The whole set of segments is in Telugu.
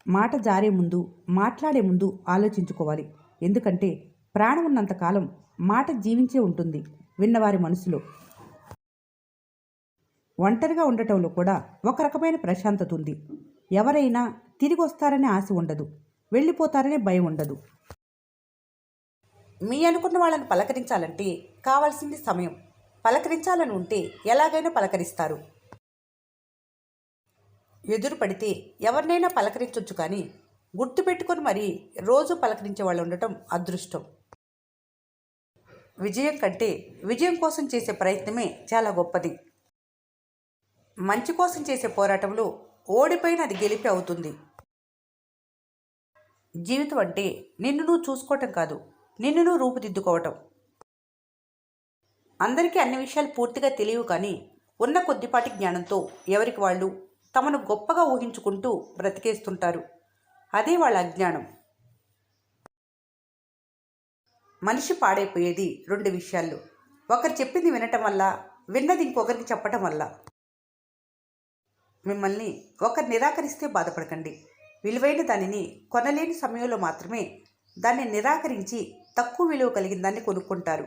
మాట జారే ముందు, మాట్లాడే ముందు ఆలోచించుకోవాలి. ఎందుకంటే ప్రాణం ఉన్నంతకాలం మాట జీవించే ఉంటుంది విన్నవారి మనసులో. ఒంటరిగా ఉండటంలో కూడా ఒక రకమైన ప్రశాంతత ఉంది. ఎవరైనా తిరిగి వస్తారనే ఆశ ఉండదు, వెళ్ళిపోతారనే భయం ఉండదు. మీ అనుకున్న వాళ్ళని పలకరించాలంటే కావాల్సింది సమయం. పలకరించాలని ఉంటే ఎలాగైనా పలకరిస్తారు. ఎదురు పడితే ఎవరినైనా పలకరించవచ్చు, కానీ గుర్తుపెట్టుకొని మరీ రోజు పలకరించే వాళ్ళు ఉండటం అదృష్టం. విజయం కంటే విజయం కోసం చేసే ప్రయత్నమే చాలా గొప్పది. మంచి కోసం చేసే పోరాటంలో ఓడిపోయిన అది గెలిపి అవుతుంది. జీవితం అంటే నిన్ను నువ్వు చూసుకోవటం కాదు, నిన్ను నువ్వు రూపుదిద్దుకోవటం. అందరికీ అన్ని విషయాలు పూర్తిగా తెలియవు, కానీ ఉన్న కొద్దిపాటి జ్ఞానంతో ఎవరికి వాళ్ళు తమను గొప్పగా ఊహించుకుంటూ బ్రతికేస్తుంటారు. అదే వాళ్ళ అజ్ఞానం. మనిషి పాడైపోయేది రెండు విషయాల్లో: ఒకరు చెప్పింది వినటం వల్ల, విన్నది ఇంకొకరికి చెప్పటం వల్ల. మిమ్మల్ని ఒకరు నిరాకరిస్తే బాధపడకండి. విలువైన దానిని కొనలేని సమయంలో మాత్రమే దాన్ని నిరాకరించి తక్కువ విలువ కలిగిన దాన్ని కొనుక్కుంటారు.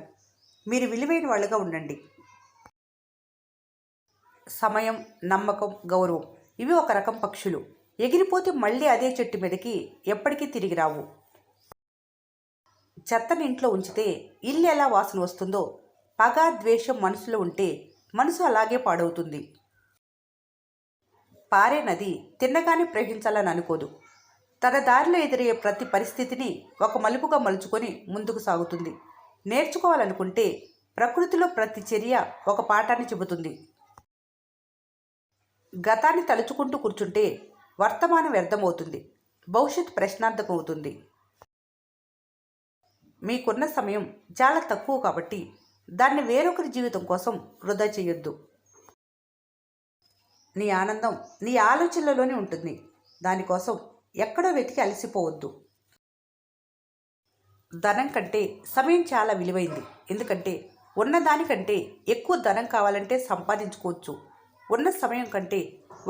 మీరు విలువైన వాళ్ళుగా ఉండండి. సమయం, నమ్మకం, గౌరవం ఇవి ఒక రకం పక్షులు. ఎగిరిపోతే మళ్ళీ అదే చెట్టు మీదకి ఎప్పటికీ తిరిగి రావు. చెత్తని ఇంట్లో ఉంచితే ఇల్లు ఎలా వాసన వస్తుందో, పగ, ద్వేషం మనసులో ఉంటే మనసు అలాగే పాడవుతుంది. పారే నది తిన్నగానే ప్రవహించాలని అనుకోదు. తన దారిలో ఎదురయ్యే ప్రతి పరిస్థితిని ఒక మలుపుగా మలుచుకొని ముందుకు సాగుతుంది. నేర్చుకోవాలనుకుంటే ప్రకృతిలో ప్రతి చర్య ఒక పాఠాన్ని చెబుతుంది. గతాన్ని తలుచుకుంటూ కూర్చుంటే వర్తమానం వ్యర్థమవుతుంది, భవిష్యత్తు ప్రశ్నార్థకమవుతుంది. మీకున్న సమయం చాలా తక్కువ, కాబట్టి దాన్ని వేరొకరి జీవితం కోసం వృధా చేయొద్దు. నీ ఆనందం నీ ఆలోచనలలోనే ఉంటుంది. దానికోసం ఎక్కడో వెతికి అలసిపోవద్దు. ధనం కంటే సమయం చాలా విలువైంది. ఎందుకంటే ఉన్నదానికంటే ఎక్కువ ధనం కావాలంటే సంపాదించుకోవచ్చు. ఉన్న సమయం కంటే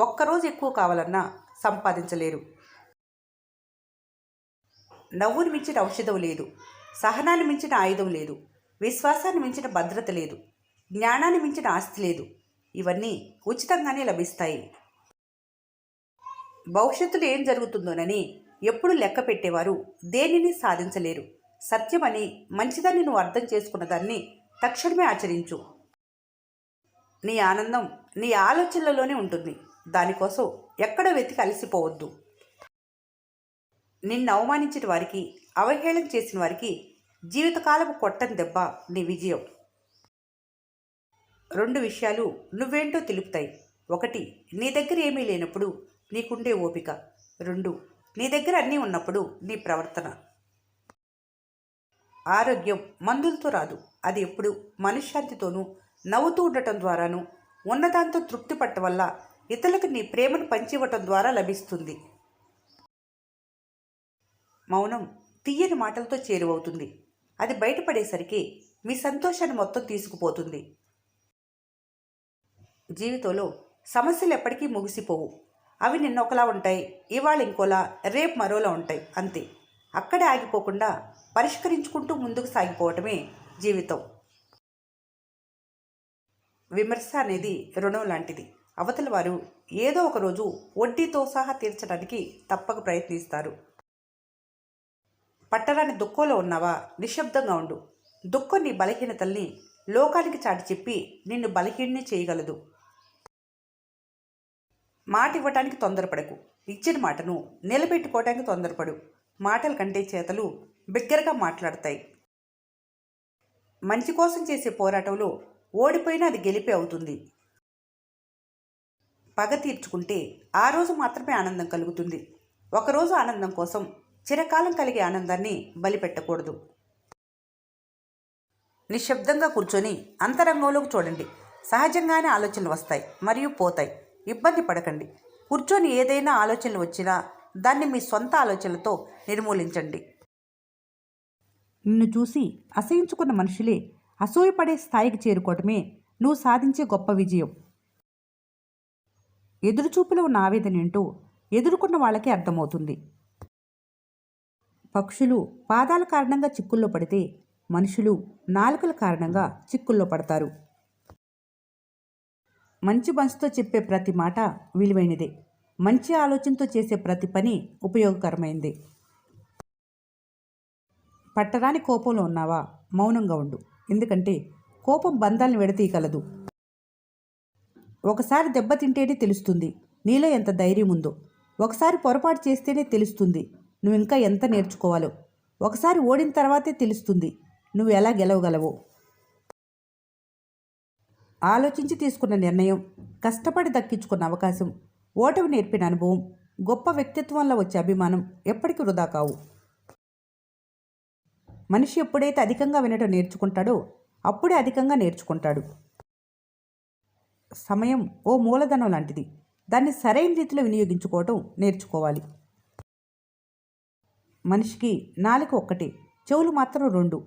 ఒక్కరోజు ఎక్కువ కావాలన్నా సంపాదించలేరు. నవ్వుని మించిన ఔషధం లేదు, సహనాన్ని మించిన ఆయుధం లేదు, విశ్వాసాన్ని మించిన భద్రత లేదు, జ్ఞానాన్ని మించిన ఆస్తి లేదు. ఇవన్నీ ఉచితంగానే లభిస్తాయి. భవిష్యత్తులో ఏం జరుగుతుందోనని ఎప్పుడు లెక్క పెట్టేవారు దేనిని సాధించలేరు. సత్యమని, మంచిదాన్ని నువ్వు అర్థం చేసుకున్న దాన్ని తక్షణమే ఆచరించు. నీ ఆనందం నీ ఆలోచనలలోనే ఉంటుంది. దానికోసం ఎక్కడ వెతికి అలసిపోవద్దు. నిన్ను అవమానించిన వారికి, అవహేళన చేసిన వారికి జీవితకాలపు కొట్టని దెబ్బ నీ విజయం. రెండు విషయాలు నువ్వేంటో తెలుపుతాయి. ఒకటి, నీ దగ్గర ఏమీ లేనప్పుడు నీకుండే ఓపిక. రెండు, నీ దగ్గర అన్నీ ఉన్నప్పుడు నీ ప్రవర్తన. ఆరోగ్యం మందులతో రాదు. అది ఎప్పుడు మనశ్శాంతితోనూ, నవ్వుతూ ఉండటం ద్వారాను, ఉన్నదాంతో తృప్తి పట్టడం వల్ల, ఇతరులకు నీ ప్రేమను పంచివ్వటం ద్వారా లభిస్తుంది. మౌనం తీయని మాటలతో చేరువవుతుంది. అది బయటపడేసరికి మీ సంతోషాన్ని మొత్తం తీసుకుపోతుంది. జీవితంలో సమస్యలు ఎప్పటికీ ముగిసిపోవు. అవి నిన్నొకలా ఉంటాయి, ఇవాళ ఇంకోలా, రేపు మరోలా ఉంటాయి, అంతే. అక్కడే ఆగిపోకుండా పరిష్కరించుకుంటూ ముందుకు సాగిపోవటమే జీవితం. విమర్శ అనేది రుణం లాంటిది. అవతల వారు ఏదో ఒకరోజు వడ్డీతో సహా తీర్చడానికి తప్పక ప్రయత్నిస్తారు. పట్టరాని దుఃఖంలో ఉన్నావా? నిశ్శబ్దంగా ఉండు. దుఃఖం నీ బలహీనతల్ని లోకానికి చాటి చెప్పి నిన్ను బలహీన్ని చేయగలదు. మాట ఇవ్వటానికి తొందరపడకు. ఇచ్చిన మాటను నిలబెట్టుకోవటానికి తొందరపడు. మాటల కంటే చేతలు బిగ్గరగా మాట్లాడతాయి. మంచి కోసం చేసే పోరాటంలో ఓడిపోయినా అది గెలిపే అవుతుంది. పగ తీర్చుకుంటే ఆ రోజు మాత్రమే ఆనందం కలుగుతుంది. ఒకరోజు ఆనందం కోసం చిరకాలం కలిగే ఆనందాన్ని బలిపెట్టకూడదు. నిశ్శబ్దంగా కూర్చొని అంతరంగంలోకి చూడండి. సహజంగానే ఆలోచనలు వస్తాయి మరియు పోతాయి. ఇబ్బంది పడకండి. కూర్చొని ఏదైనా ఆలోచనలు వచ్చినా దాన్ని మీ సొంత ఆలోచనలతో నిర్మూలించండి. నిన్ను చూసి అసహించుకున్న మనుషులే అసూయపడే స్థాయికి చేరుకోవటమే నువ్వు సాధించే గొప్ప విజయం. ఎదురుచూపులో ఉన్న ఆవేదన ఏంటో ఎదుర్కొన్న వాళ్ళకే అర్థమవుతుంది. పక్షులు పాదాల కారణంగా చిక్కుల్లో పడితే మనుషులు నాలుకల కారణంగా చిక్కుల్లో పడతారు. మంచి మనసుతో చెప్పే ప్రతి మాట విలువైనదే. మంచి ఆలోచనతో చేసే ప్రతి పని ఉపయోగకరమైందే. పట్టరాని కోపంలో ఉన్నావా? మౌనంగా ఉండు. ఎందుకంటే కోపం బంధాలను విడతీయగలదు. ఒకసారి దెబ్బతింటేనే తెలుస్తుంది నీలో ఎంత ధైర్యం ఉందో. ఒకసారి పొరపాటు చేస్తేనే తెలుస్తుంది నువ్వు ఇంకా ఎంత నేర్చుకోవాలో. ఒకసారి ఓడిన తర్వాతే తెలుస్తుంది నువ్వు ఎలా గెలవగలవో. ఆలోచించి తీసుకున్న నిర్ణయం, కష్టపడి దక్కించుకున్న అవకాశం, ఓటమి నేర్పిన అనుభవం, గొప్ప వ్యక్తిత్వంలో వచ్చే అభిమానం ఎప్పటికీ వృధా కావు. మనిషి ఎప్పుడైతే అధికంగా వినడం నేర్చుకుంటాడో అప్పుడే అధికంగా నేర్చుకుంటాడు. సమయం ఓ మూలధనం లాంటిది. దాన్ని సరైన రీతిలో వినియోగించుకోవటం నేర్చుకోవాలి. మనిషికి నాలుక ఒక్కటే, చెవులు మాత్రం 2.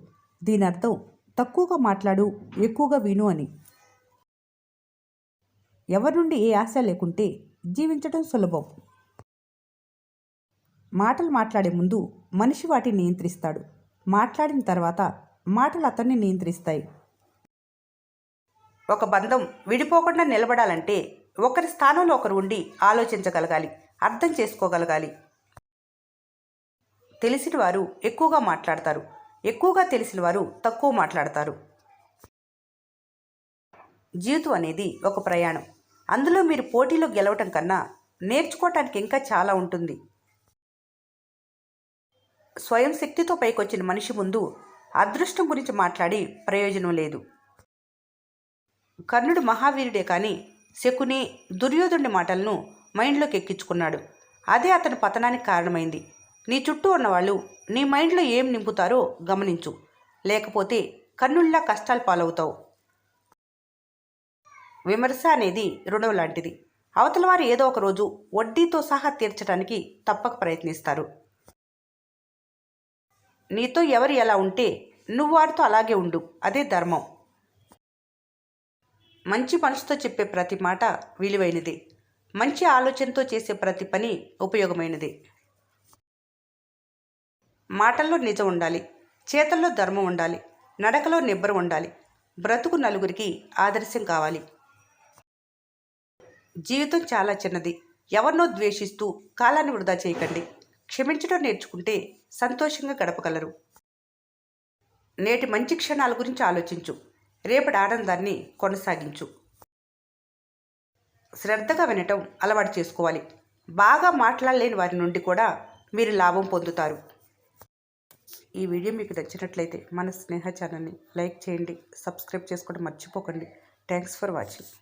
దీని అర్థం తక్కువగా మాట్లాడు, ఎక్కువగా విను అని. ఎవరి నుండి ఏ ఆశ లేకుంటే జీవించడం సులభం. మాటలు మాట్లాడే ముందు మనిషి వాటిని నియంత్రిస్తాడు. మాట్లాడిన తర్వాత మాటలు అతన్ని నియంత్రిస్తాయి. ఒక బంధం విడిపోకుండా నిలబడాలంటే ఒకరి స్థానంలో ఒకరు ఉండి ఆలోచించగలగాలి, అర్థం చేసుకోగలగాలి. తెలిసిన వారు ఎక్కువగా మాట్లాడతారు, ఎక్కువగా తెలిసిన వారు తక్కువ మాట్లాడతారు. జీవితం అనేది ఒక ప్రయాణం. అందులో మీరు పోటీలో గెలవటం కన్నా నేర్చుకోవటానికి ఇంకా చాలా ఉంటుంది. స్వయం శక్తితో పైకొచ్చిన మనిషి ముందు అదృష్టం గురించి మాట్లాడి ప్రయోజనం లేదు. కర్ణుడు మహావీరుడే కానీ శకుని, దుర్యోధనుడి మాటలను మైండ్లోకి ఎక్కించుకున్నాడు. అదే అతని పతనానికి కారణమైంది. నీ చుట్టూ ఉన్నవాళ్ళు నీ మైండ్లో ఏం నింపుతారో గమనించు, లేకపోతే కర్ణుల్లా కష్టాలు పాలవుతావు. విమర్శ అనేది రుణం లాంటిది. అవతల వారు ఏదో ఒక రోజు వడ్డీతో సహా తీర్చడానికి తప్పక ప్రయత్నిస్తారు. నీతో ఎవరు ఎలా ఉంటే నువ్వు వారితో అలాగే ఉండు. అదే ధర్మం. మంచి మనసుతో చెప్పే ప్రతి మాట విలువైనదే. మంచి ఆలోచనతో చేసే ప్రతి పని ఉపయోగమైనదే. మాటల్లో నిజం ఉండాలి, చేతల్లో ధర్మం ఉండాలి, నడకలో నిబ్బరం ఉండాలి. బ్రతుకు నలుగురికి ఆదర్శం కావాలి. జీవితం చాలా చిన్నది. ఎవరినో ద్వేషిస్తూ కాలాన్ని వృధా చేయకండి. క్షమించడం నేర్చుకుంటే సంతోషంగా గడపగలరు. నేటి మంచి క్షణాల గురించి ఆలోచించు. రేపటి ఆనందాన్ని కొనసాగించు. శ్రద్ధగా వినటం అలవాటు చేసుకోవాలి. బాగా మాట్లాడలేని వారి నుండి కూడా మీరు లాభం పొందుతారు. ఈ వీడియో మీకు నచ్చినట్లయితే మన స్నేహ ఛానల్ని లైక్ చేయండి, సబ్స్క్రైబ్ చేసుకోవడం మర్చిపోకండి. Thanks for watching.